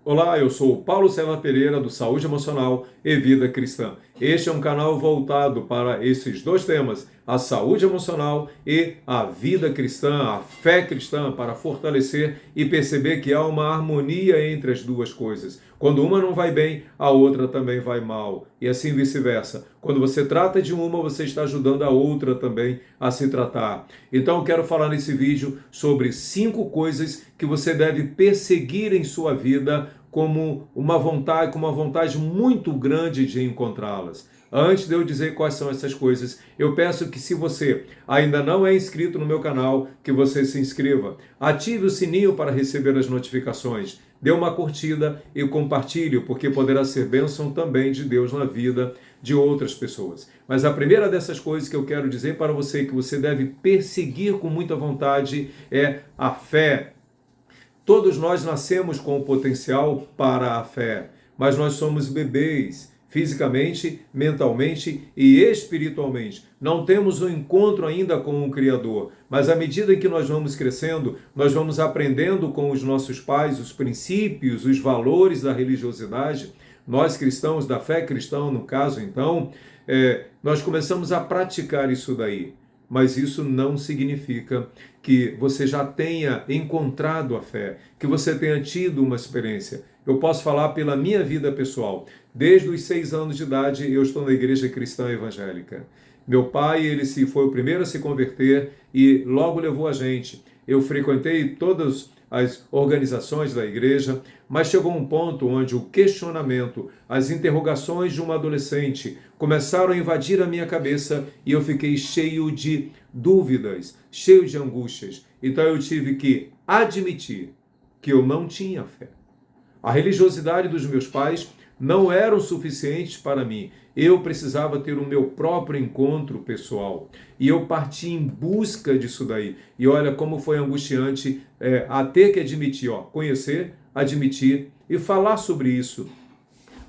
Olá, eu sou o Paulo César Pereira, do Saúde Emocional e Vida Cristã. Este é um canal voltado para esses dois temas, a saúde emocional e a vida cristã, a fé cristã, para fortalecer e perceber que há uma harmonia entre as duas coisas. Quando uma não vai bem, a outra também vai mal, e assim vice-versa. Quando você trata de uma, você está ajudando a outra também a se tratar. Então, eu quero falar nesse vídeo sobre 5 coisas que você deve perseguir em sua vida com uma vontade muito grande de encontrá-las. Antes de eu dizer quais são essas coisas, eu peço que, se você ainda não é inscrito no meu canal, que você se inscreva. Ative o sininho para receber as notificações. Dê uma curtida e compartilhe, porque poderá ser bênção também de Deus na vida de outras pessoas. Mas a primeira dessas coisas que eu quero dizer para você, que você deve perseguir com muita vontade, é a fé. Todos nós nascemos com o potencial para a fé, mas nós somos bebês, fisicamente, mentalmente e espiritualmente. Não temos um encontro ainda com o Criador, mas à medida que nós vamos crescendo, nós vamos aprendendo com os nossos pais os princípios, os valores da religiosidade. Nós cristãos, da fé cristã, no caso, então, nós começamos a praticar isso daí. Mas isso não significa que você já tenha encontrado a fé, que você tenha tido uma experiência. Eu posso falar pela minha vida pessoal. Desde os 6 anos de idade, eu estou na igreja cristã evangélica. Meu pai, foi o primeiro a se converter e logo levou a gente. Eu frequentei todas as organizações da igreja, mas chegou um ponto onde o questionamento, as interrogações de uma adolescente começaram a invadir a minha cabeça e eu fiquei cheio de dúvidas, cheio de angústias. Então eu tive que admitir que eu não tinha fé. A religiosidade dos meus pais não eram suficientes para mim. Eu precisava ter o meu próprio encontro pessoal. E eu parti em busca disso daí. E olha como foi angustiante a ter que admitir, conhecer, admitir e falar sobre isso.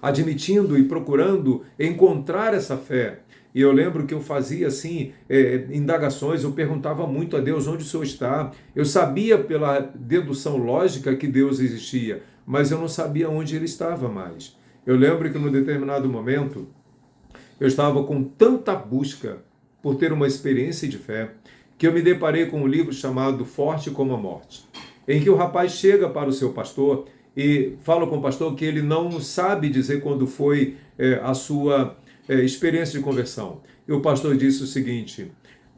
Admitindo e procurando encontrar essa fé. E eu lembro que eu fazia assim, indagações, eu perguntava muito a Deus onde o Senhor está. Eu sabia pela dedução lógica que Deus existia, mas eu não sabia onde Ele estava mais. Eu lembro que num determinado momento, eu estava com tanta busca por ter uma experiência de fé, que eu me deparei com um livro chamado Forte como a Morte, em que o rapaz chega para o seu pastor e fala com o pastor que ele não sabe dizer quando foi a sua experiência de conversão. E o pastor disse o seguinte,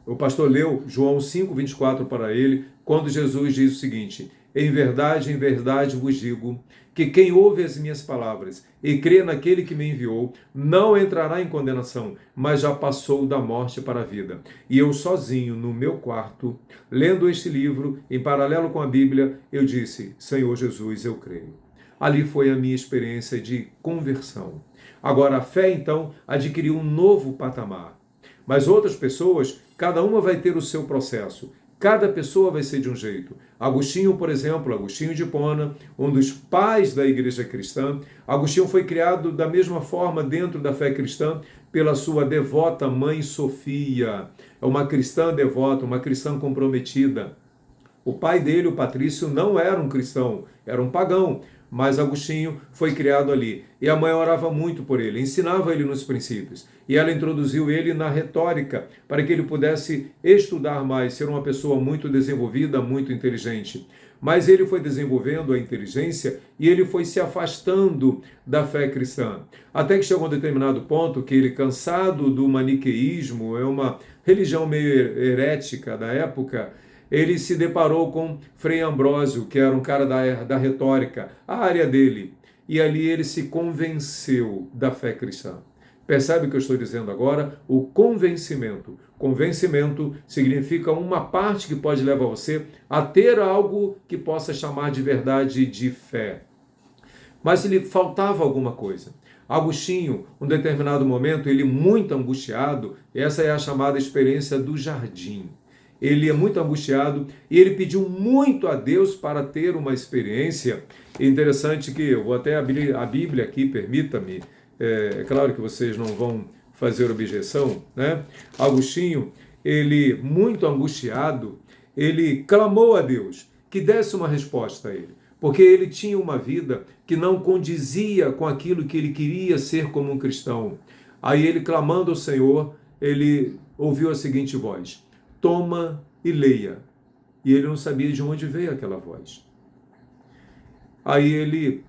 o pastor leu João 5:24 para ele, quando Jesus diz o seguinte: em verdade vos digo, que quem ouve as minhas palavras e crê naquele que me enviou, não entrará em condenação, mas já passou da morte para a vida. E eu sozinho, no meu quarto, lendo este livro, em paralelo com a Bíblia, eu disse: Senhor Jesus, eu creio. Ali foi a minha experiência de conversão. Agora, a fé, então, adquiriu um novo patamar. Mas outras pessoas, cada uma vai ter o seu processo. Cada pessoa vai ser de um jeito. Agostinho, por exemplo, Agostinho de Hipona, um dos pais da igreja cristã, Agostinho foi criado da mesma forma dentro da fé cristã pela sua devota mãe Sofia. É uma cristã devota, uma cristã comprometida. O pai dele, o Patrício, não era um cristão, era um pagão, mas Agostinho foi criado ali. E a mãe orava muito por ele, ensinava ele nos princípios. E ela introduziu ele na retórica, para que ele pudesse estudar mais, ser uma pessoa muito desenvolvida, muito inteligente. Mas ele foi desenvolvendo a inteligência e ele foi se afastando da fé cristã. Até que chegou a um determinado ponto que ele, cansado do maniqueísmo, é uma religião meio herética da época, ele se deparou com Frei Ambrósio, que era um cara da retórica, a área dele. E ali ele se convenceu da fé cristã. Percebe o que eu estou dizendo agora? O convencimento. Convencimento significa uma parte que pode levar você a ter algo que possa chamar de verdade de fé. Mas lhe faltava alguma coisa. Agostinho, um determinado momento, ele muito angustiado, essa é a chamada experiência do jardim. Ele é muito angustiado e ele pediu muito a Deus para ter uma experiência. É interessante que eu vou até abrir a Bíblia aqui, permita-me. É claro que vocês não vão fazer objeção, né? Agostinho, ele muito angustiado, ele clamou a Deus que desse uma resposta a ele. porque ele tinha uma vida que não condizia com aquilo que ele queria ser como um cristão. Aí ele, clamando ao Senhor, ele ouviu a seguinte voz: toma e leia. E ele não sabia de onde veio aquela voz. Aí ele,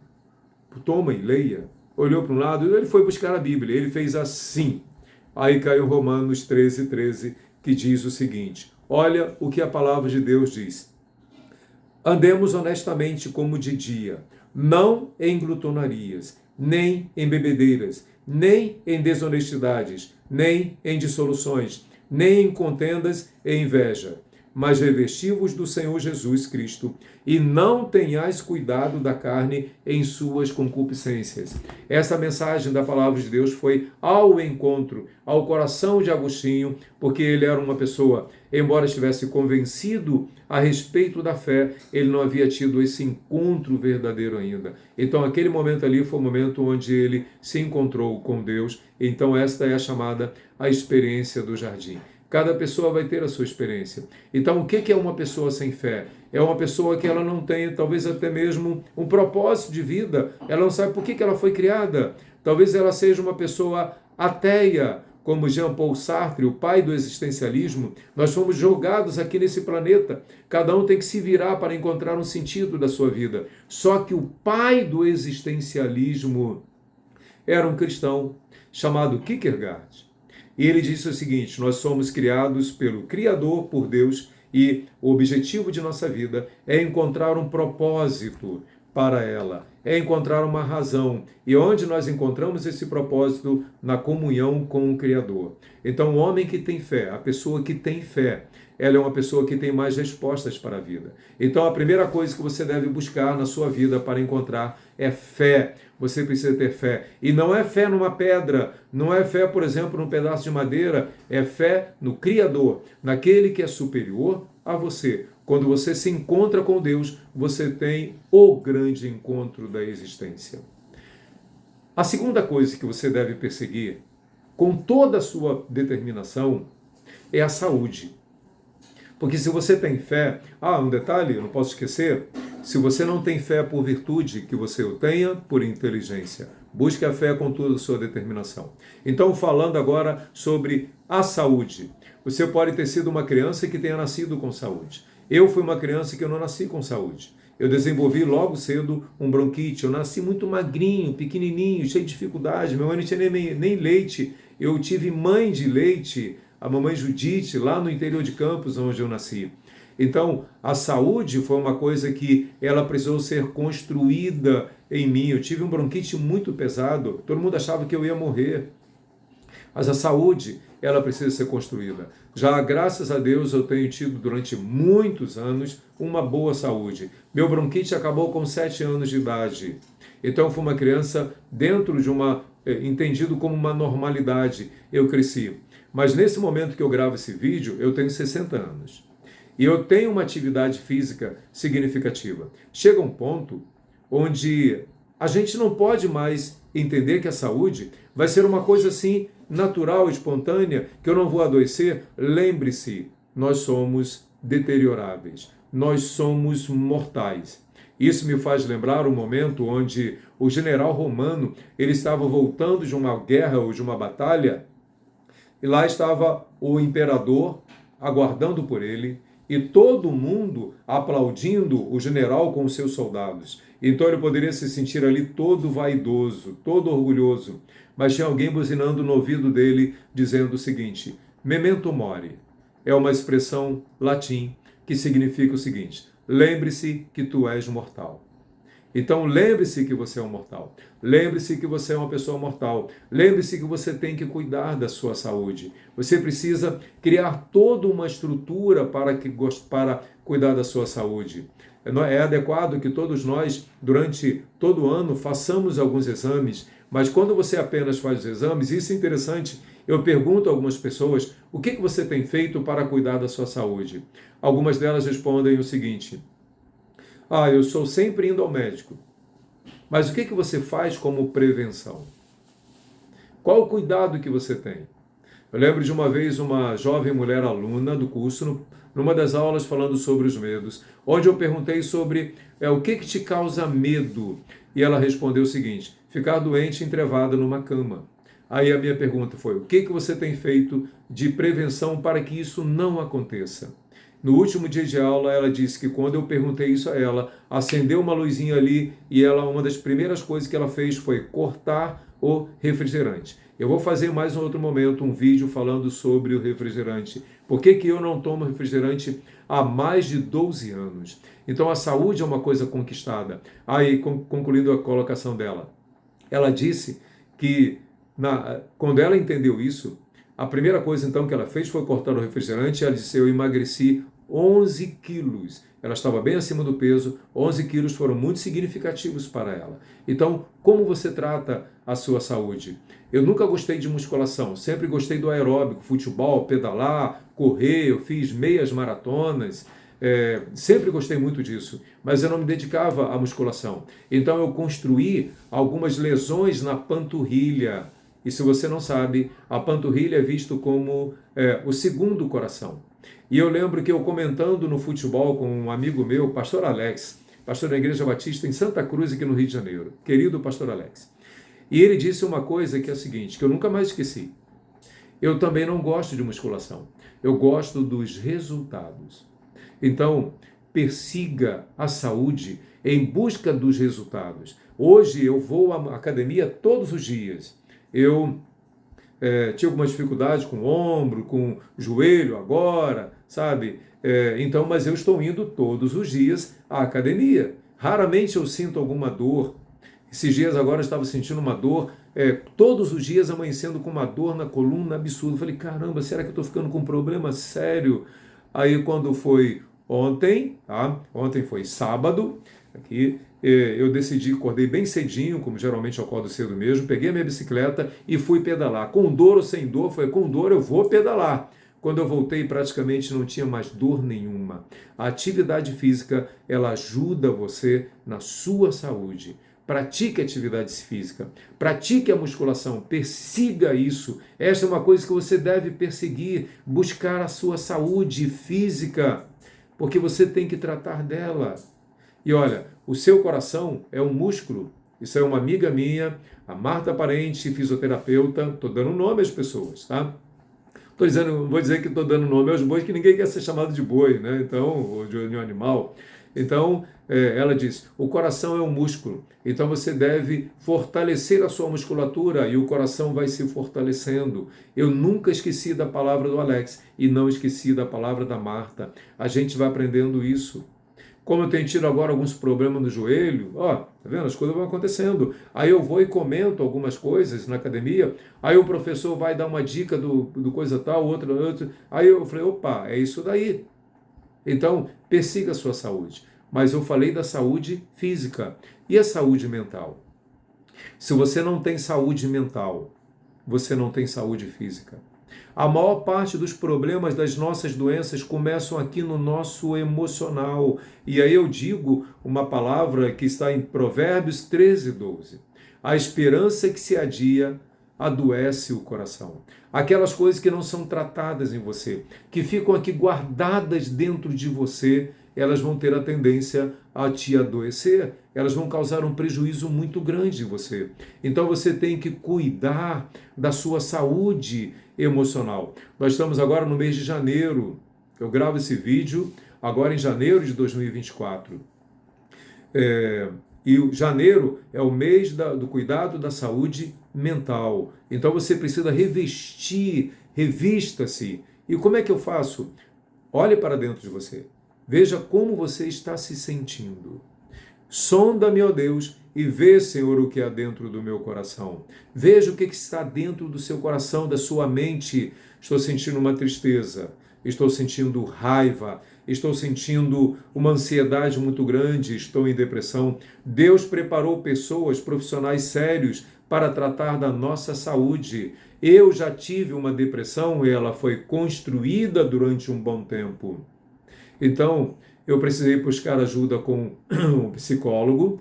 toma e leia, olhou para um lado e ele foi buscar a Bíblia. Ele fez assim. Aí caiu Romanos 13:13, que diz o seguinte: olha o que a palavra de Deus diz. Andemos honestamente como de dia, não em glutonarias, nem em bebedeiras, nem em desonestidades, nem em dissoluções, nem em contendas e inveja, mas revesti-vos do Senhor Jesus Cristo, e não tenhais cuidado da carne em suas concupiscências. Essa mensagem da palavra de Deus foi ao encontro, ao coração de Agostinho, porque ele era uma pessoa, embora estivesse convencido a respeito da fé, ele não havia tido esse encontro verdadeiro ainda. Então aquele momento ali foi o momento onde ele se encontrou com Deus. Então esta é a chamada a experiência do jardim. Cada pessoa vai ter a sua experiência. Então, o que é uma pessoa sem fé? É uma pessoa que ela não tem, talvez até mesmo, um propósito de vida. Ela não sabe por que ela foi criada. Talvez ela seja uma pessoa ateia, como Jean-Paul Sartre, o pai do existencialismo. Nós fomos jogados aqui nesse planeta. Cada um tem que se virar para encontrar um sentido da sua vida. Só que o pai do existencialismo era um cristão chamado Kierkegaard. E ele disse o seguinte: nós somos criados pelo Criador, por Deus, e o objetivo de nossa vida é encontrar um propósito para ela, é encontrar uma razão. E onde nós encontramos esse propósito? Na comunhão com o Criador. Então, o homem que tem fé, a pessoa que tem fé, ela é uma pessoa que tem mais respostas para a vida. Então, a primeira coisa que você deve buscar na sua vida para encontrar é fé. Você precisa ter fé. E não é fé numa pedra, não é fé, por exemplo, num pedaço de madeira, é fé no Criador, naquele que é superior a você. Quando você se encontra com Deus, você tem o grande encontro da existência. A segunda coisa que você deve perseguir, com toda a sua determinação, é a saúde. Porque se você tem fé, um detalhe, eu não posso esquecer, se você não tem fé por virtude, que você o tenha por inteligência. Busque a fé com toda a sua determinação. Então, falando agora sobre a saúde. Você pode ter sido uma criança que tenha nascido com saúde. Eu fui uma criança que eu não nasci com saúde. Eu desenvolvi logo cedo um bronquite. Eu nasci muito magrinho, pequenininho, cheio de dificuldade. Minha mãe não tinha nem leite. Eu tive mãe de leite, a mamãe Judite, lá no interior de Campos, onde eu nasci. Então, a saúde foi uma coisa que ela precisou ser construída em mim. Eu tive um bronquite muito pesado, todo mundo achava que eu ia morrer. Mas a saúde, ela precisa ser construída. Já, graças a Deus, eu tenho tido durante muitos anos uma boa saúde. Meu bronquite acabou com 7 anos de idade. Então, eu fui uma criança dentro de entendido como uma normalidade. Eu cresci. Mas nesse momento que eu gravo esse vídeo, eu tenho 60 anos. E eu tenho uma atividade física significativa. Chega um ponto onde a gente não pode mais entender que a saúde vai ser uma coisa assim natural, espontânea, que eu não vou adoecer. Lembre-se, nós somos deterioráveis, nós somos mortais. Isso me faz lembrar um momento onde o general romano, ele estava voltando de uma guerra ou de uma batalha, e lá estava o imperador aguardando por ele, e todo mundo aplaudindo o general com os seus soldados. Então ele poderia se sentir ali todo vaidoso, todo orgulhoso. Mas tinha alguém buzinando no ouvido dele, dizendo o seguinte: memento mori. É uma expressão latim que significa o seguinte: lembre-se que tu és mortal. Então lembre-se que você é um mortal. Lembre-se que você é uma pessoa mortal. Lembre-se que você tem que cuidar da sua saúde. Você precisa criar toda uma estrutura para cuidar da sua saúde. É adequado que todos nós, durante todo o ano, façamos alguns exames, mas quando você apenas faz os exames, isso é interessante, eu pergunto a algumas pessoas, o que você tem feito para cuidar da sua saúde? Algumas delas respondem o seguinte: eu sou sempre indo ao médico. Mas o que você faz como prevenção? Qual o cuidado que você tem? Eu lembro de uma vez uma jovem mulher aluna do curso, numa das aulas falando sobre os medos, onde eu perguntei sobre o que te causa medo? E ela respondeu o seguinte: ficar doente entrevada numa cama. Aí a minha pergunta foi: o que você tem feito de prevenção para que isso não aconteça? No último dia de aula, ela disse que quando eu perguntei isso a ela, acendeu uma luzinha ali e uma das primeiras coisas que ela fez foi cortar o refrigerante. Eu vou fazer mais um outro momento um vídeo falando sobre o refrigerante. Por que eu não tomo refrigerante há mais de 12 anos? Então a saúde é uma coisa conquistada. Aí, concluindo a colocação dela, ela disse que quando ela entendeu isso, a primeira coisa então que ela fez foi cortar o refrigerante. Ela disse: eu emagreci 11 quilos. Ela estava bem acima do peso, 11 quilos foram muito significativos para ela. Então, como você trata a sua saúde? Eu nunca gostei de musculação, sempre gostei do aeróbico, futebol, pedalar, correr, eu fiz meias maratonas, sempre gostei muito disso, mas eu não me dedicava à musculação. Então eu construí algumas lesões na panturrilha. E se você não sabe, a panturrilha é visto como o segundo coração. E eu lembro que eu comentando no futebol com um amigo meu, pastor Alex, pastor da Igreja Batista em Santa Cruz, aqui no Rio de Janeiro, querido pastor Alex. E ele disse uma coisa que é a seguinte, que eu nunca mais esqueci. Eu também não gosto de musculação. Eu gosto dos resultados. Então, persiga a saúde em busca dos resultados. Hoje eu vou à academia todos os dias. Eu tinha algumas dificuldades com o ombro, com o joelho agora, sabe? Então, mas eu estou indo todos os dias à academia. Raramente eu sinto alguma dor. Esses dias agora eu estava sentindo uma dor, todos os dias amanhecendo com uma dor na coluna absurda. Falei, caramba, será que eu estou ficando com um problema sério? Aí quando foi ontem, tá? Ontem foi sábado, aqui, eu decidi, acordei bem cedinho, como geralmente eu acordo cedo mesmo, peguei a minha bicicleta e fui pedalar. Com dor ou sem dor, foi com dor eu vou pedalar. Quando eu voltei, praticamente não tinha mais dor nenhuma. A atividade física, ela ajuda você na sua saúde. Pratique atividade física, pratique a musculação, persiga isso. Esta é uma coisa que você deve perseguir, buscar a sua saúde física, porque você tem que tratar dela. E olha, o seu coração é um músculo. Isso é uma amiga minha, a Marta Parente, fisioterapeuta. Estou dando nome às pessoas, tá? Vou dizer que estou dando nome aos bois, que ninguém quer ser chamado de boi, né? Então, ou de um animal. Então, ela diz, o coração é um músculo, então você deve fortalecer a sua musculatura e o coração vai se fortalecendo. Eu nunca esqueci da palavra do Alex e não esqueci da palavra da Marta. A gente vai aprendendo isso. Como eu tenho tido agora alguns problemas no joelho, tá vendo? As coisas vão acontecendo. Aí eu vou e comento algumas coisas na academia, aí o professor vai dar uma dica do coisa tal, outro. Aí eu falei, opa, é isso daí. Então, persiga a sua saúde. Mas eu falei da saúde física. E a saúde mental? Se você não tem saúde mental, você não tem saúde física. A maior parte dos problemas das nossas doenças começam aqui no nosso emocional. E aí eu digo uma palavra que está em Provérbios 13:12. A esperança que se adia adoece o coração. Aquelas coisas que não são tratadas em você, que ficam aqui guardadas dentro de você, elas vão ter a tendência a te adoecer, elas vão causar um prejuízo muito grande em você. Então você tem que cuidar da sua saúde emocional. Nós estamos agora no mês de janeiro. Eu gravo esse vídeo agora em janeiro de 2024. E o janeiro é o mês do cuidado da saúde mental. Então você precisa revista-se. E como é que eu faço? Olhe para dentro de você. Veja como você está se sentindo. Sonda-me, ó Deus, e vê, Senhor, o que há dentro do meu coração. Veja o que está dentro do seu coração, da sua mente. Estou sentindo uma tristeza, estou sentindo raiva, estou sentindo uma ansiedade muito grande, estou em depressão. Deus preparou pessoas, profissionais sérios, para tratar da nossa saúde. Eu já tive uma depressão e ela foi construída durante um bom tempo. Então, eu precisei buscar ajuda com um psicólogo,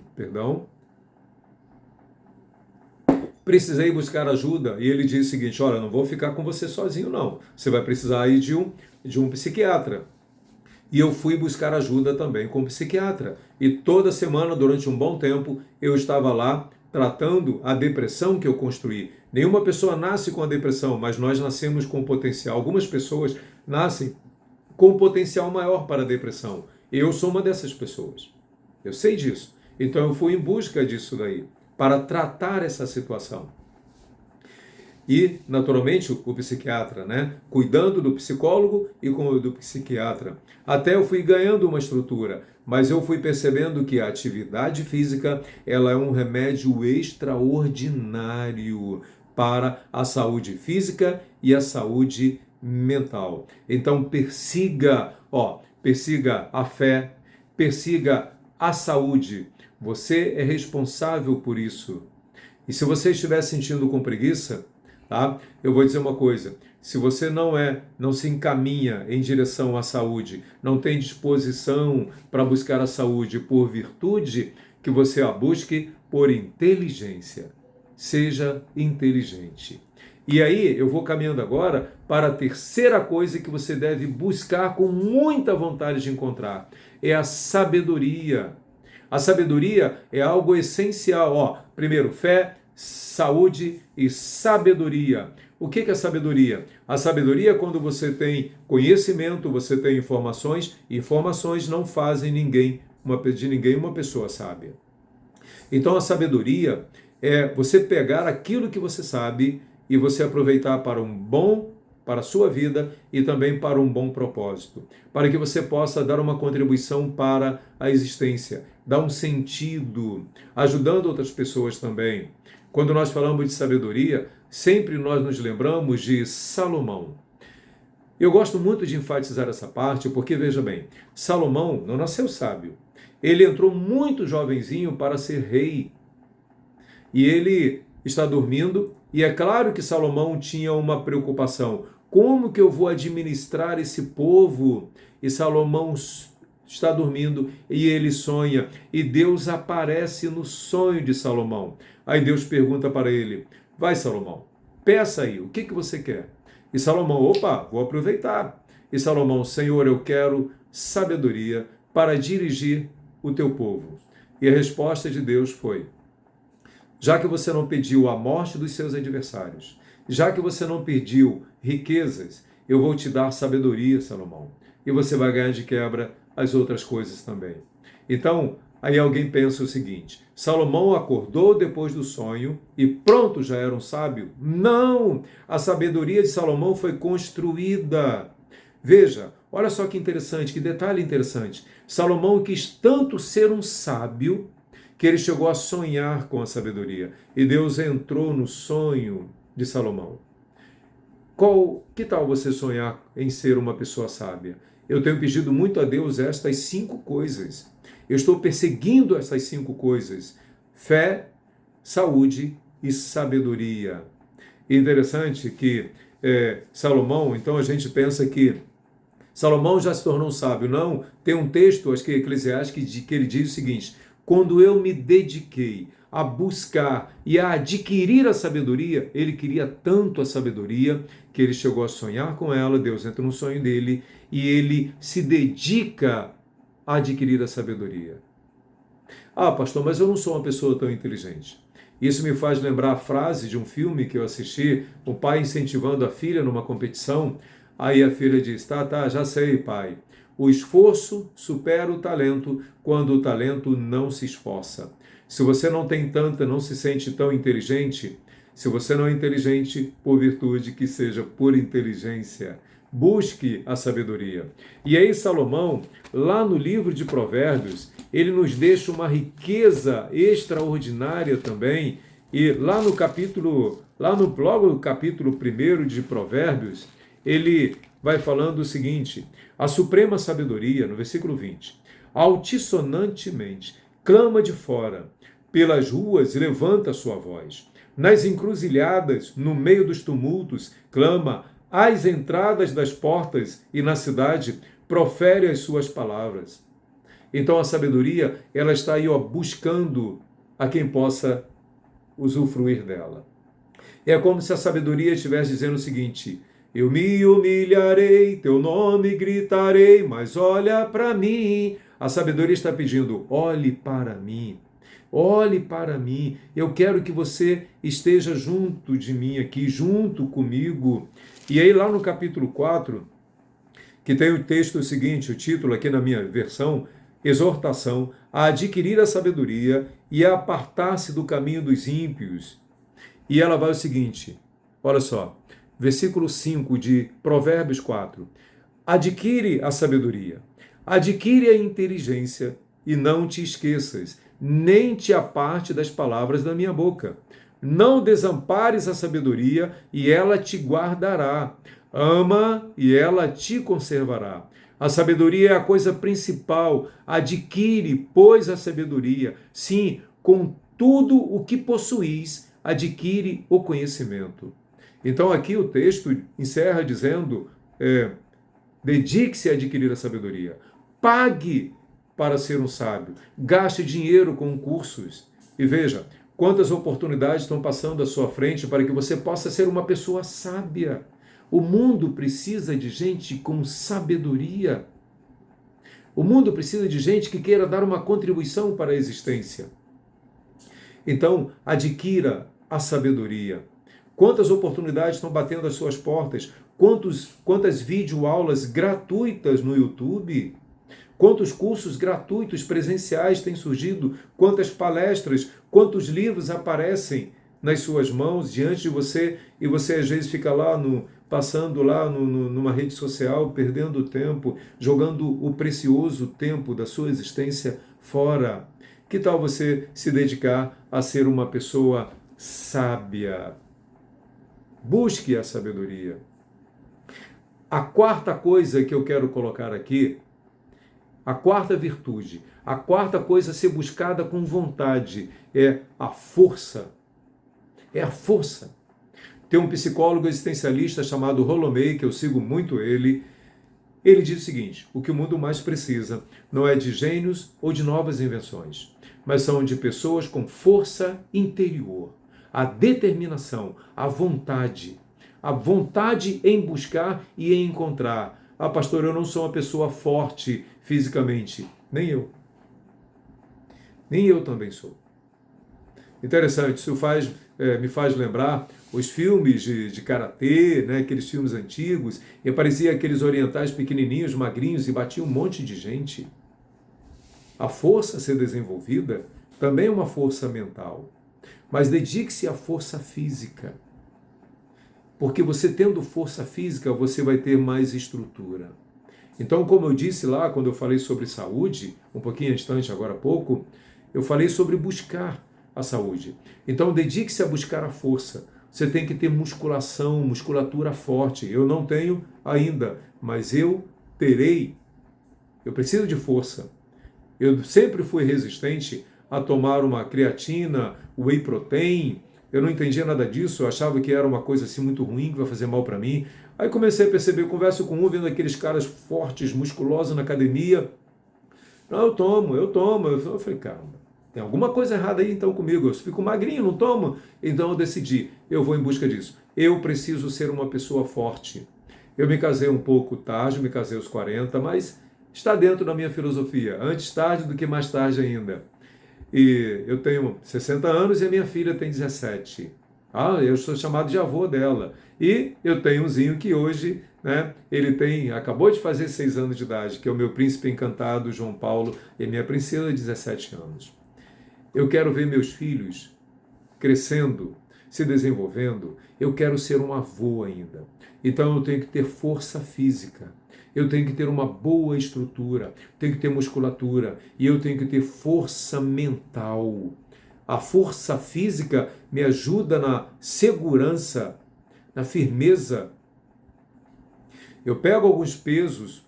precisei buscar ajuda. E ele disse o seguinte: olha, não vou ficar com você sozinho, não. Você vai precisar aí de um psiquiatra. E eu fui buscar ajuda também com um psiquiatra. E toda semana, durante um bom tempo, eu estava lá tratando a depressão que eu construí. Nenhuma pessoa nasce com a depressão, mas nós nascemos com potencial. Algumas pessoas nascem com potencial maior para a depressão. Eu sou uma dessas pessoas. Eu sei disso. Então eu fui em busca disso daí, para tratar essa situação. E, naturalmente, o psiquiatra, né? Cuidando do psicólogo e do psiquiatra. Até eu fui ganhando uma estrutura, mas eu fui percebendo que a atividade física, ela é um remédio extraordinário para a saúde física e a saúde mental. Então, persiga a fé, persiga a saúde. Você é responsável por isso. E se você estiver sentindo com preguiça, tá? Eu vou dizer uma coisa: se você não se encaminha em direção à saúde, não tem disposição para buscar a saúde por virtude, que você a busque por inteligência. Seja inteligente. E aí eu vou caminhando agora para a terceira coisa que você deve buscar com muita vontade de encontrar: é a sabedoria. A sabedoria é algo essencial. Primeiro, fé, saúde e sabedoria. O que é sabedoria? A sabedoria é quando você tem conhecimento, você tem informações. Informações não fazem de ninguém uma pessoa sábia. Então a sabedoria é você pegar aquilo que você sabe e você aproveitar para a sua vida e também para um bom propósito, para que você possa dar uma contribuição para a existência, dar um sentido, ajudando outras pessoas também. Quando nós falamos de sabedoria, sempre nós nos lembramos de Salomão. Eu gosto muito de enfatizar essa parte porque, veja bem, Salomão não nasceu sábio. Ele entrou muito jovenzinho para ser rei. E ele está dormindo, e é claro que Salomão tinha uma preocupação: como que eu vou administrar esse povo? E Salomão está dormindo e ele sonha, e Deus aparece no sonho de Salomão. Aí Deus pergunta para ele: vai, Salomão, peça aí, o que você quer? E Salomão: vou aproveitar. E Salomão: Senhor, eu quero sabedoria para dirigir o teu povo. E a resposta de Deus foi: já que você não pediu a morte dos seus adversários, já que você não pediu riquezas, eu vou te dar sabedoria, Salomão. E você vai ganhar de quebra as outras coisas também. Então, aí alguém pensa o seguinte: Salomão acordou depois do sonho e pronto, já era um sábio? Não! A sabedoria de Salomão foi construída. Veja, olha só que interessante, que detalhe interessante. Salomão quis tanto ser um sábio que ele chegou a sonhar com a sabedoria. E Deus entrou no sonho de Salomão. Que tal você sonhar em ser uma pessoa sábia? Eu tenho pedido muito a Deus estas 5 coisas. Eu estou perseguindo essas 5 coisas: fé, saúde e sabedoria. E interessante que Salomão, então a gente pensa que Salomão já se tornou um sábio. Não, tem um texto, acho que é Eclesiastes, que ele diz o seguinte: quando eu me dediquei a buscar e a adquirir a sabedoria, ele queria tanto a sabedoria que ele chegou a sonhar com ela. Deus entra no sonho dele e ele se dedica a adquirir a sabedoria. Pastor, mas eu não sou uma pessoa tão inteligente. Isso me faz lembrar a frase de um filme que eu assisti, o pai incentivando a filha numa competição. Aí a filha diz: tá, já sei, pai. O esforço supera o talento quando o talento não se esforça. Se você não se sente tão inteligente, se você não é inteligente por virtude, que seja por inteligência. Busque a sabedoria. E aí Salomão, lá no livro de Provérbios, ele nos deixa uma riqueza extraordinária também. E logo no capítulo 1 de Provérbios, ele vai falando o seguinte: a suprema sabedoria, no versículo 20, altissonantemente clama de fora, pelas ruas levanta sua voz, nas encruzilhadas, no meio dos tumultos, clama, às entradas das portas e na cidade, profere as suas palavras. Então a sabedoria, ela está aí buscando a quem possa usufruir dela. É como se a sabedoria estivesse dizendo o seguinte: eu me humilharei, teu nome gritarei, mas olha para mim. A sabedoria está pedindo: olhe para mim. Olhe para mim, eu quero que você esteja junto de mim aqui, junto comigo. E aí lá no capítulo 4, que tem o texto seguinte, o título aqui na minha versão, exortação a adquirir a sabedoria e a apartar-se do caminho dos ímpios. E ela vai o seguinte, olha só, versículo 5 de Provérbios 4. Adquire a sabedoria, adquire a inteligência e não te esqueças, nem te aparte das palavras da minha boca. Não desampares a sabedoria e ela te guardará. Ama e ela te conservará. A sabedoria é a coisa principal. Adquire, pois, a sabedoria. Sim, com tudo o que possuís, adquire o conhecimento. Então aqui o texto encerra dizendo, dedique-se a adquirir a sabedoria. Pague para ser um sábio. Gaste dinheiro com cursos. E veja, quantas oportunidades estão passando à sua frente para que você possa ser uma pessoa sábia. O mundo precisa de gente com sabedoria. O mundo precisa de gente que queira dar uma contribuição para a existência. Então, adquira a sabedoria. Quantas oportunidades estão batendo às suas portas? Quantas videoaulas gratuitas no YouTube? Quantos cursos gratuitos presenciais têm surgido? Quantas palestras? Quantos livros aparecem nas suas mãos, diante de você, e você às vezes fica lá passando lá numa rede social, perdendo tempo, jogando o precioso tempo da sua existência fora. Que tal você se dedicar a ser uma pessoa sábia? Busque a sabedoria. A quarta coisa que eu quero colocar aqui, a quarta virtude, a quarta coisa a ser buscada com vontade é a força. É a força. Tem um psicólogo existencialista chamado Rollo May, que eu sigo muito ele. Ele diz o seguinte: o que o mundo mais precisa não é de gênios ou de novas invenções, mas são de pessoas com força interior, a determinação, a vontade em buscar e em encontrar. Ah, pastor, eu não sou uma pessoa forte fisicamente. Nem eu. Nem eu também sou. Interessante, isso me faz lembrar os filmes de karatê, né, aqueles filmes antigos, e aparecia aqueles orientais pequenininhos, magrinhos, e batia um monte de gente. A força a ser desenvolvida também é uma força mental. Mas dedique-se à força física. Porque você tendo força física, você vai ter mais estrutura. Então, como eu disse lá, quando eu falei sobre saúde, um pouquinho distante agora há pouco, eu falei sobre buscar a saúde. Então, dedique-se a buscar a força. Você tem que ter musculação, musculatura forte. Eu não tenho ainda, mas eu terei. Eu preciso de força. Eu sempre fui resistente a tomar uma creatina, whey protein. Eu não entendia nada disso, eu achava que era uma coisa assim muito ruim, que vai fazer mal para mim. Aí comecei a perceber, eu converso com um, vendo aqueles caras fortes, musculosos na academia. Não, eu tomo. Eu falei, caramba, tem alguma coisa errada aí então comigo. Eu fico magrinho, não tomo. Então eu decidi, eu vou em busca disso. Eu preciso ser uma pessoa forte. Eu me casei um pouco tarde, me casei aos 40, mas está dentro da minha filosofia. Antes tarde do que mais tarde ainda. E eu tenho 60 anos e a minha filha tem 17. Eu sou chamado de avô dela. E eu tenho umzinho que hoje, né, acabou de fazer 6 anos de idade, que é o meu príncipe encantado, João Paulo, e minha princesa de 17 anos. Eu quero ver meus filhos crescendo, se desenvolvendo. Eu quero ser um avô ainda. Então eu tenho que ter força física. Eu tenho que ter uma boa estrutura, tenho que ter musculatura e eu tenho que ter força mental. A força física me ajuda na segurança, na firmeza. Eu pego alguns pesos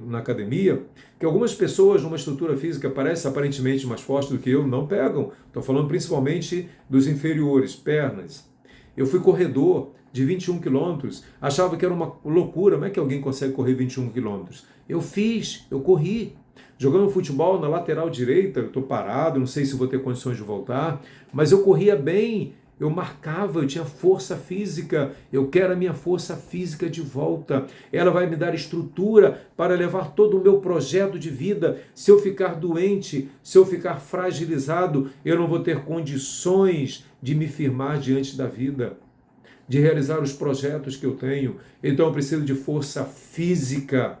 na academia, que algumas pessoas numa estrutura física parecem aparentemente mais fortes do que eu, não pegam. Estou falando principalmente dos inferiores, pernas. Eu fui corredor de 21 quilômetros, achava que era uma loucura, como é que alguém consegue correr 21 quilômetros? Eu corri. Jogando futebol na lateral direita, eu estou parado, não sei se vou ter condições de voltar, mas eu corria bem, eu marcava, eu tinha força física, eu quero a minha força física de volta. Ela vai me dar estrutura para levar todo o meu projeto de vida. Se eu ficar doente, se eu ficar fragilizado, eu não vou ter condições de me firmar diante da vida, de realizar os projetos que eu tenho. Então eu preciso de força física.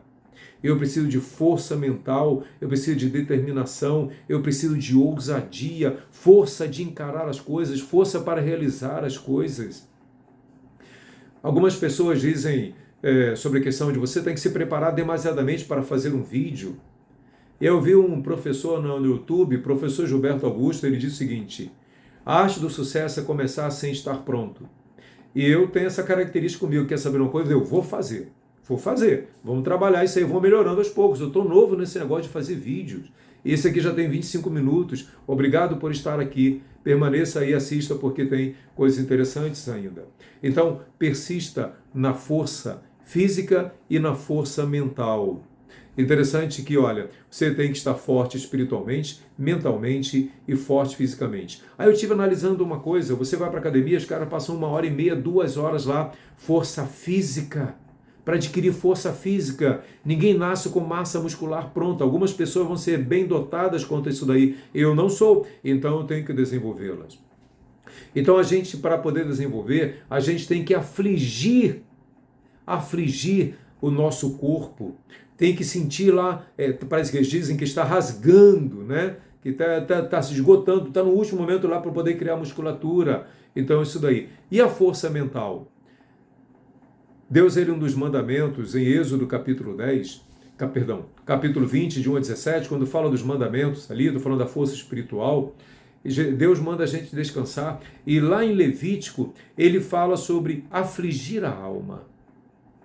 Eu preciso de força mental, eu preciso de determinação, eu preciso de ousadia, força de encarar as coisas, força para realizar as coisas. Algumas pessoas dizem sobre a questão de você tem que se preparar demasiadamente para fazer um vídeo. Eu vi um professor no YouTube, professor Gilberto Augusto, ele diz o seguinte: a arte do sucesso é começar sem estar pronto. E eu tenho essa característica comigo, quer saber uma coisa? Eu vou fazer. Vou fazer, vamos trabalhar isso aí, vou melhorando aos poucos. Eu estou novo nesse negócio de fazer vídeos. Esse aqui já tem 25 minutos. Obrigado por estar aqui. Permaneça aí, assista, porque tem coisas interessantes ainda. Então, persista na força física e na força mental. Interessante que, olha, você tem que estar forte espiritualmente, mentalmente e forte fisicamente. Aí eu estive analisando uma coisa, você vai para a academia, os caras passam 1h30, 2 horas lá, força física. Para adquirir força física. Ninguém nasce com massa muscular pronta. Algumas pessoas vão ser bem dotadas quanto a isso daí. Eu não sou, então eu tenho que desenvolvê-las. Então a gente, para poder desenvolver, a gente tem que afligir o nosso corpo. Tem que sentir lá, parece que eles dizem que está rasgando, né? Que está se esgotando, está no último momento lá para poder criar musculatura. Então isso daí. E a força mental? Deus, ele, um dos mandamentos, em Êxodo capítulo 20, de 1 a 17, quando fala dos mandamentos ali, estou falando da força espiritual, Deus manda a gente descansar, e lá em Levítico, ele fala sobre afligir a alma.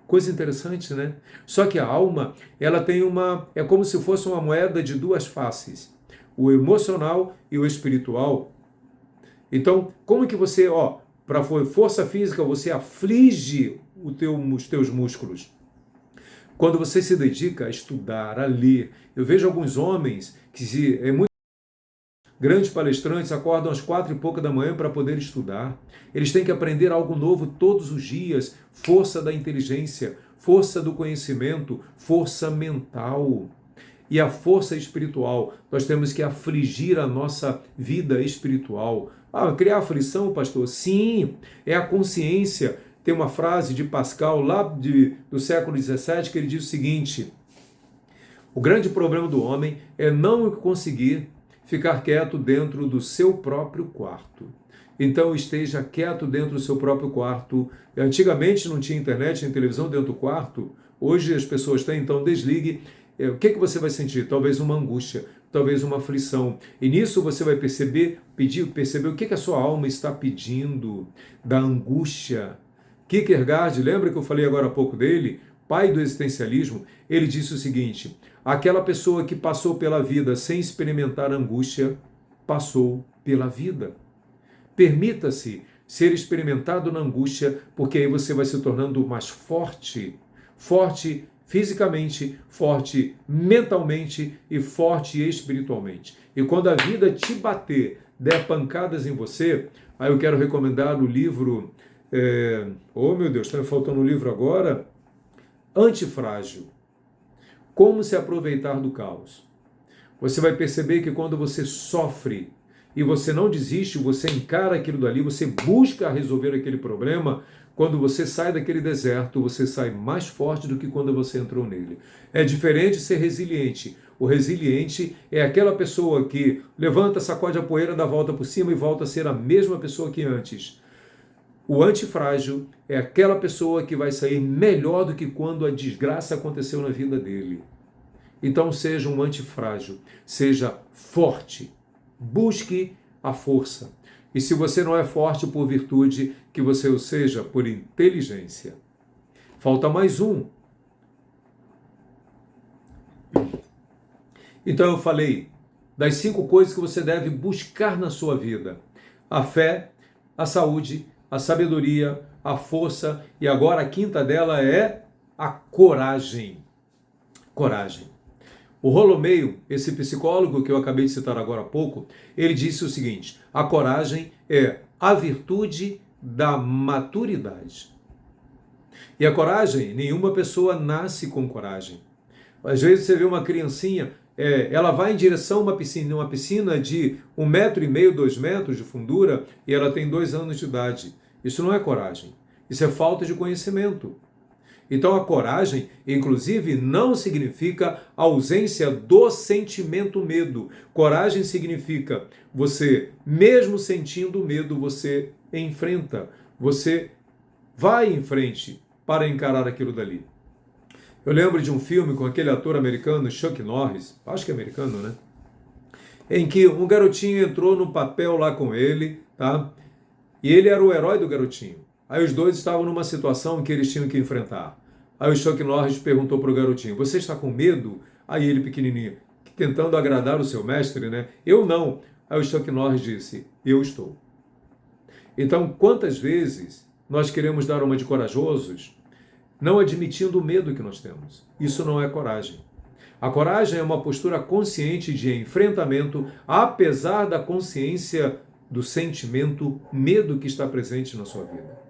Coisa interessante, né? Só que a alma, ela tem é como se fosse uma moeda de duas faces, o emocional e o espiritual. Então, como que você, para força física, você aflige os teus músculos? Quando você se dedica a estudar, a ler. Eu vejo alguns homens que muito grandes palestrantes acordam às 4h pouca da manhã para poder estudar. Eles têm que aprender algo novo todos os dias. Força da inteligência, força do conhecimento, força mental. E a força espiritual, nós temos que afligir a nossa vida espiritual. Criar aflição, pastor? Sim, é a consciência. Tem uma frase de Pascal, lá do século XVII, que ele diz o seguinte: o grande problema do homem é não conseguir ficar quieto dentro do seu próprio quarto. Então esteja quieto dentro do seu próprio quarto. Antigamente não tinha internet nem televisão dentro do quarto. Hoje as pessoas têm, então desligue. O que você vai sentir? Talvez uma angústia, talvez uma aflição. E nisso você vai perceber o que a sua alma está pedindo, da angústia. Kierkegaard, lembra que eu falei agora há pouco dele? Pai do existencialismo, ele disse o seguinte: aquela pessoa que passou pela vida sem experimentar angústia, passou pela vida. Permita-se ser experimentado na angústia, porque aí você vai se tornando mais forte fisicamente, forte mentalmente e forte espiritualmente. E quando a vida te bater, der pancadas em você, aí eu quero recomendar o livro, meu Deus, está me faltando um livro agora, Antifrágil. Como se aproveitar do caos. Você vai perceber que quando você sofre e você não desiste, você encara aquilo dali, você busca resolver aquele problema, quando você sai daquele deserto, você sai mais forte do que quando você entrou nele. É diferente ser resiliente. O resiliente é aquela pessoa que levanta, sacode a poeira, dá a volta por cima e volta a ser a mesma pessoa que antes. O antifrágil é aquela pessoa que vai sair melhor do que quando a desgraça aconteceu na vida dele. Então seja um antifrágil, seja forte, busque a força. E se você não é forte por virtude, que você o seja por inteligência. Falta mais um. Então eu falei das 5 coisas que você deve buscar na sua vida: a fé, a saúde, a sabedoria, a força, e agora a quinta dela é a coragem. Coragem. O Rolomeu, esse psicólogo que eu acabei de citar agora há pouco, ele disse o seguinte: a coragem é a virtude da maturidade. E a coragem, nenhuma pessoa nasce com coragem. Às vezes você vê uma criancinha, ela vai em direção a uma piscina de 1,5 m, 2 metros de fundura, e ela tem 2 anos de idade. Isso não é coragem, isso é falta de conhecimento. Então a coragem, inclusive, não significa ausência do sentimento medo. Coragem significa você, mesmo sentindo medo, você enfrenta, você vai em frente para encarar aquilo dali. Eu lembro de um filme com aquele ator americano, Chuck Norris, acho que é americano, né? Em que um garotinho entrou no papel lá com ele, tá? E ele era o herói do garotinho. Aí os dois estavam numa situação que eles tinham que enfrentar. Aí o Chuck Norris perguntou para o garotinho, você está com medo? Aí ele pequenininho, tentando agradar o seu mestre, né? Eu não. Aí o Chuck Norris disse, eu estou. Então, quantas vezes nós queremos dar uma de corajosos, não admitindo o medo que nós temos? Isso não é coragem. A coragem é uma postura consciente de enfrentamento, apesar da consciência do sentimento medo que está presente na sua vida.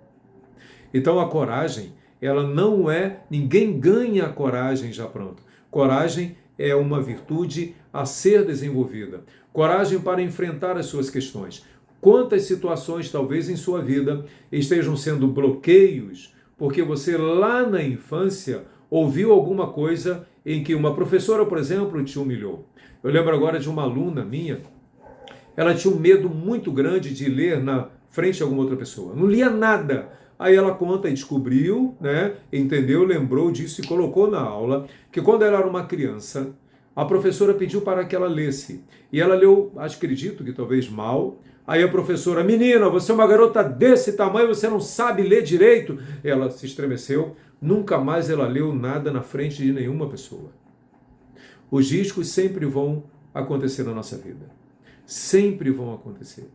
Então a coragem, ela não é, ninguém ganha a coragem já pronto. Coragem é uma virtude a ser desenvolvida. Coragem para enfrentar as suas questões. Quantas situações talvez em sua vida estejam sendo bloqueios porque você lá na infância ouviu alguma coisa em que uma professora, por exemplo, te humilhou. Eu lembro agora de uma aluna minha, ela tinha um medo muito grande de ler na frente de alguma outra pessoa. Não lia nada. Aí ela conta e descobriu, né, entendeu, lembrou disso e colocou na aula que quando ela era uma criança, a professora pediu para que ela lesse. E ela leu, acredito que talvez mal. Aí a professora, menina, você é uma garota desse tamanho, você não sabe ler direito. Ela se estremeceu, nunca mais ela leu nada na frente de nenhuma pessoa. Os riscos sempre vão acontecer na nossa vida. Sempre vão acontecer.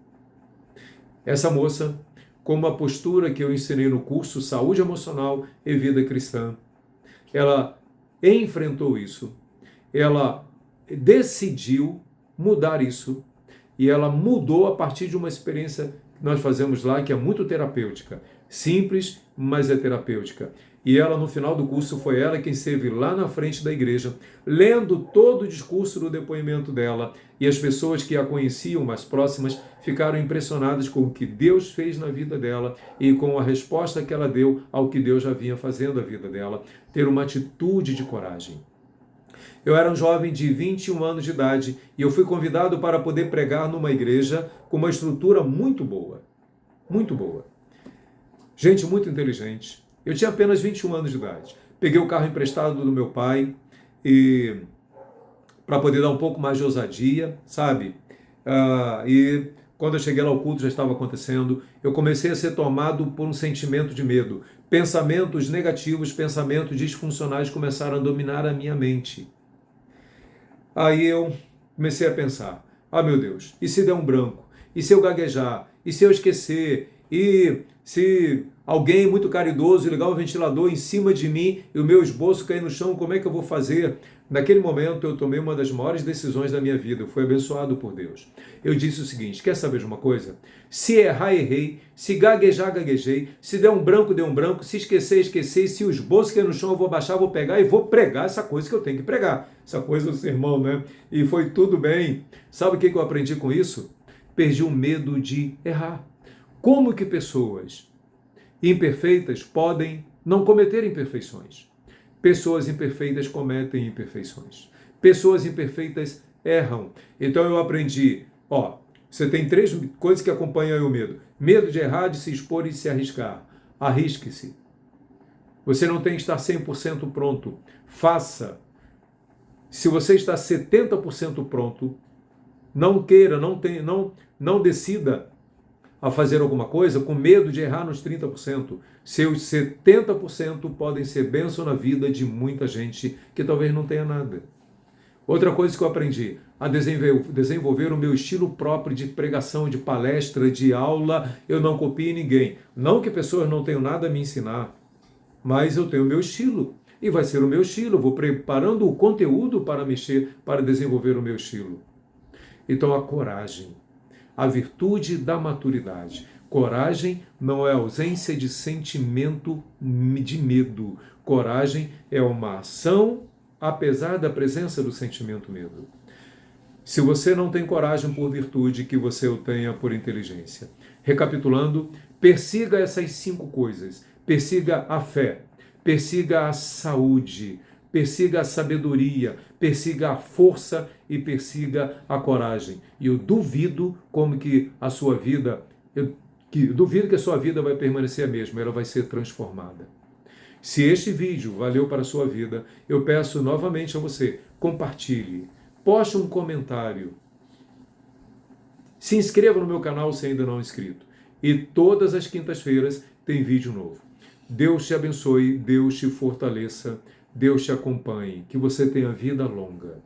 Essa moça, com uma postura que eu ensinei no curso Saúde Emocional e Vida Cristã, ela enfrentou isso, ela decidiu mudar isso, e ela mudou a partir de uma experiência que nós fazemos lá, que é muito terapêutica. Simples, mas é terapêutica. E ela, no final do curso, foi ela quem esteve lá na frente da igreja, lendo todo o discurso do depoimento dela. E as pessoas que a conheciam mais próximas ficaram impressionadas com o que Deus fez na vida dela e com a resposta que ela deu ao que Deus já vinha fazendo na vida dela. Ter uma atitude de coragem. Eu era um jovem de 21 anos de idade e eu fui convidado para poder pregar numa igreja com uma estrutura muito boa. Muito boa. Gente muito inteligente. Eu tinha apenas 21 anos de idade. Peguei o carro emprestado do meu pai e para poder dar um pouco mais de ousadia, sabe? E quando eu cheguei lá, o culto já estava acontecendo. Eu comecei a ser tomado por um sentimento de medo. Pensamentos negativos, pensamentos disfuncionais começaram a dominar a minha mente. Aí eu comecei a pensar, meu Deus, e se der um branco? E se eu gaguejar? E se eu esquecer? E se alguém muito caridoso ligar o ventilador em cima de mim e o meu esboço cair no chão, como é que eu vou fazer? Naquele momento eu tomei uma das maiores decisões da minha vida, eu fui abençoado por Deus. Eu disse o seguinte, quer saber de uma coisa? Se errar, errei, se gaguejar, gaguejei, se der um branco, deu um branco, se esquecer, esqueci, se o esboço cair no chão eu vou baixar, vou pegar e vou pregar essa coisa que eu tenho que pregar. Essa coisa do sermão, né? E foi tudo bem. Sabe o que eu aprendi com isso? Perdi o medo de errar. Como que pessoas imperfeitas podem não cometer imperfeições? Pessoas imperfeitas cometem imperfeições. Pessoas imperfeitas erram. Então eu aprendi, você tem 3 coisas que acompanham o medo. Medo de errar, de se expor e de se arriscar. Arrisque-se. Você não tem que estar 100% pronto. Faça. Se você está 70% pronto, não queira, não decida a fazer alguma coisa com medo de errar nos 30%. Seus 70% podem ser bênção na vida de muita gente que talvez não tenha nada. Outra coisa que eu aprendi, a desenvolver o meu estilo próprio de pregação, de palestra, de aula. Eu não copio ninguém. Não que pessoas não tenham nada a me ensinar, mas eu tenho o meu estilo. E vai ser o meu estilo. Eu vou preparando o conteúdo para desenvolver o meu estilo. Então a coragem. a virtude da maturidade. Coragem não é ausência de sentimento de medo. Coragem é uma ação apesar da presença do sentimento medo. Se você não tem coragem por virtude, que você o tenha por inteligência. Recapitulando, persiga essas 5 coisas. Persiga a fé, persiga a saúde, persiga a sabedoria, persiga a força e persiga a coragem. E eu duvido como que a sua vida, duvido que a sua vida vai permanecer a mesma, ela vai ser transformada. Se este vídeo valeu para a sua vida, eu peço novamente a você, compartilhe, poste um comentário, se inscreva no meu canal se ainda não é inscrito. E todas as quintas-feiras tem vídeo novo. Deus te abençoe, Deus te fortaleça, Deus te acompanhe, que você tenha vida longa.